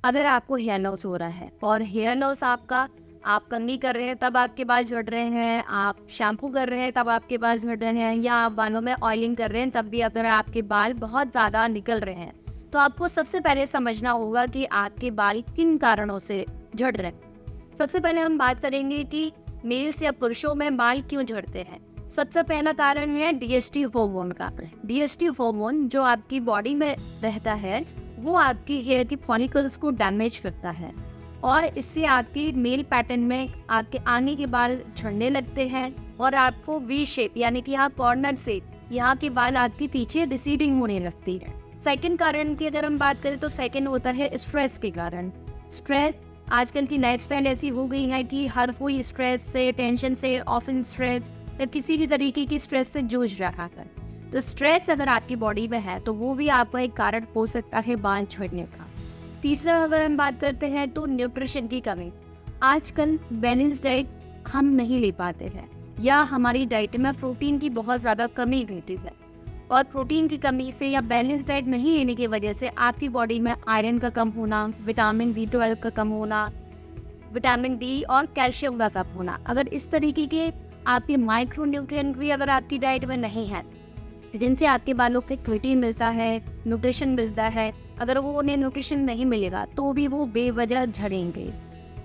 अगर आपको hair loss हो रहा है और हेयर लॉस आपका आप कंघी कर रहे हैं तब आपके बाल झड़ रहे हैं, आप शैम्पू कर रहे हैं तब आपके बाल झड़ रहे हैं, या आप बालों में ऑयलिंग कर रहे हैं तब भी अगर आपके बाल बहुत ज़्यादा निकल रहे हैं, तो आपको सबसे पहले समझना होगा कि आपके बाल किन कारणों से झड़ रहे हैं। सबसे पहले हम बात करेंगे कि मेल्स या पुरुषों में बाल क्यों झड़ते हैं। सबसे पहला कारण है डीएसटी हार्मोन का। डीएसटी हार्मोन जो आपकी बॉडी में रहता है वो आपकी हेयर की फॉलिकल्स को डैमेज करता है और इससे आपकी मेल पैटर्न में आपके आगे के बाल झड़ने लगते हैं और आपको वी शेप यानी कि यहाँ कॉर्नर से यहाँ के बाल आपके पीछे रिसीडिंग होने लगती है। सेकंड कारण की अगर हम बात करें तो सेकंड होता है स्ट्रेस के कारण। स्ट्रेस, आजकल की लाइफस्टाइल ऐसी हो गई है कि हर कोई स्ट्रेस से, टेंशन से, ऑफिस स्ट्रेस या किसी भी तरीके की स्ट्रेस से जूझ रहा है। तो स्ट्रेस अगर आपकी बॉडी में है तो वो भी आपका एक कारण हो सकता है बाल झड़ने का। तीसरा अगर हम बात करते हैं तो न्यूट्रिशन की कमी। आजकल बैलेंस डाइट हम नहीं ले पाते हैं या हमारी डाइट में प्रोटीन की बहुत ज़्यादा कमी रहती है और प्रोटीन की कमी से या बैलेंस डाइट नहीं लेने की वजह से आपकी बॉडी में आयरन का कम होना, विटामिन B12 का कम होना, विटामिन D और कैल्शियम का कम होना, अगर इस तरीके के आपके माइक्रो न्यूट्रिएंट भी अगर आपकी डाइट में नहीं है जिनसे आपके बालों पे प्रोटीन मिलता है, न्यूट्रिशन मिलता है, अगर वो उन्हें न्यूट्रिशन नहीं मिलेगा तो भी वो बेवजह झड़ेंगे।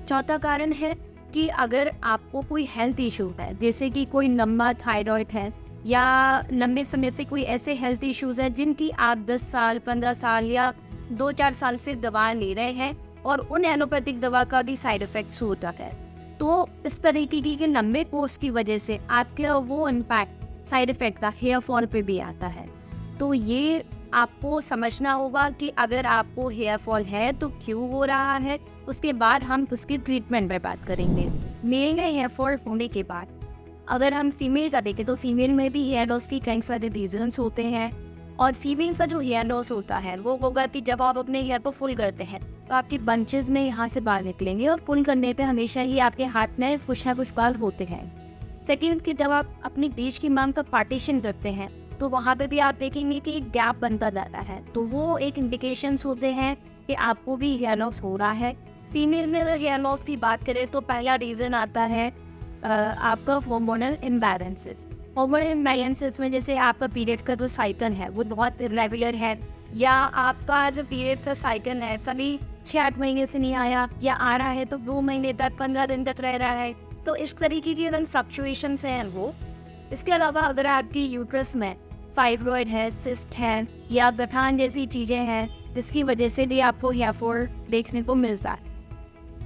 चौथा कारण है कि अगर आपको कोई हेल्थ इशू है, जैसे कि कोई लंबा थायराइड है या लंबे समय से कोई ऐसे हेल्थ इश्यूज है जिनकी आप 10 साल, 15 साल या 2-4 साल से दवा ले रहे हैं और उन एलोपैथिक दवा का भी साइड इफेक्ट्स होता है, तो इस तरीके की लंबे कोर्स की वजह से आपके वो इम्पैक्ट साइड इफेक्ट का हेयर फॉल पे भी आता है। तो ये आपको समझना होगा कि अगर आपको हेयर फॉल है तो क्यों हो रहा है, उसके बाद हम उसकी ट्रीटमेंट पर बात करेंगे। मेल में हेयर फॉल होने के बाद अगर हम फीमेल का देखें तो फीमेल में भी हेयर लॉस की कई सारे रीजन्स होते हैं और फीमेल का जो हेयर लॉस होता है वो होगा कि जब आप अपने हेयर को फुल करते हैं तो आपकी बंचेस में यहाँ से बाल निकलेंगे और फुल करने पे हमेशा ही आपके हाथ में कुछ ना कुछ बाल होते हैं। सेकेंड कि जब आप अपनी बीच की मांग का पार्टीशन करते हैं तो वहाँ पे भी आप देखेंगे कि एक गैप बनता जा रहा है, तो वो एक इंडिकेशंस होते हैं कि आपको भी हेयर लॉस हो रहा है। फीमेल में अगर हेयर लॉस की बात करें तो पहला रीज़न आता है आपका हार्मोनल इम्बैलेंसेस। हार्मोनल इम्बैलेंसेस में जैसे आपका पीरियड का जो साइकिल है वो बहुत इरेगुलर है, या आपका जो पीरियड का साइकिल है कभी 6-8 महीने से नहीं आया या आ रहा है तो 2 महीने तक, 15 दिन तक रह रहा है, तो इस तरीके की अगर फ्लक्चुएशंस हैं वो। इसके अलावा अगर आपकी यूट्रस में फाइब्रॉइड है, सिस्ट है या गठान जैसी चीज़ें हैं जिसकी वजह से भी आपको हेयर फॉल देखने को मिलता है।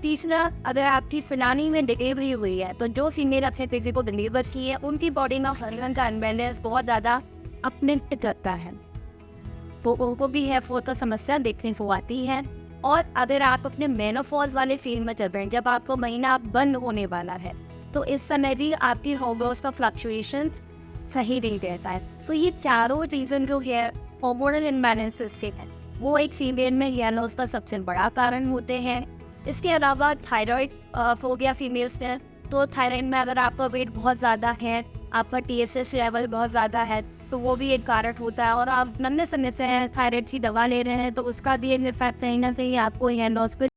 तीसरा, अगर आपकी फिलानी में डिलीवरी हुई है तो जो फीमेल अपने बेबी को डिलीवर की है उनकी बॉडी में हार्मोन का अनबैलेंस बहुत ज़्यादा अपने करता है, तो उनको भी हेयर फॉल का समस्या देखने को आती है। और अगर आप अपने मेनोपॉज वाले फील्ड में चल रहे हैं, जब आपको महीना बंद होने वाला है, तो इस समय भी आपकी हार्मोन्स का फ्लक्चुएशंस सही नहीं रहता है। तो ये चारों रीज़न जो है हार्मोनल इम्बैलेंसेस से है वो एक फीमेल में हेयर लॉस का सबसे बड़ा कारण होते हैं। इसके अलावा थायराइड हो गया फीमेल्स में, तो थायराइड में अगर आपका वेट बहुत ज़्यादा है, आपका TSH लेवल बहुत ज़्यादा है, तो वो भी एक कारण होता है और आप लंबे समय से थायराइड की दवा ले रहे हैं तो उसका भी एक इफेक्ट कहीं ना कहीं आपको हेयर लॉस पर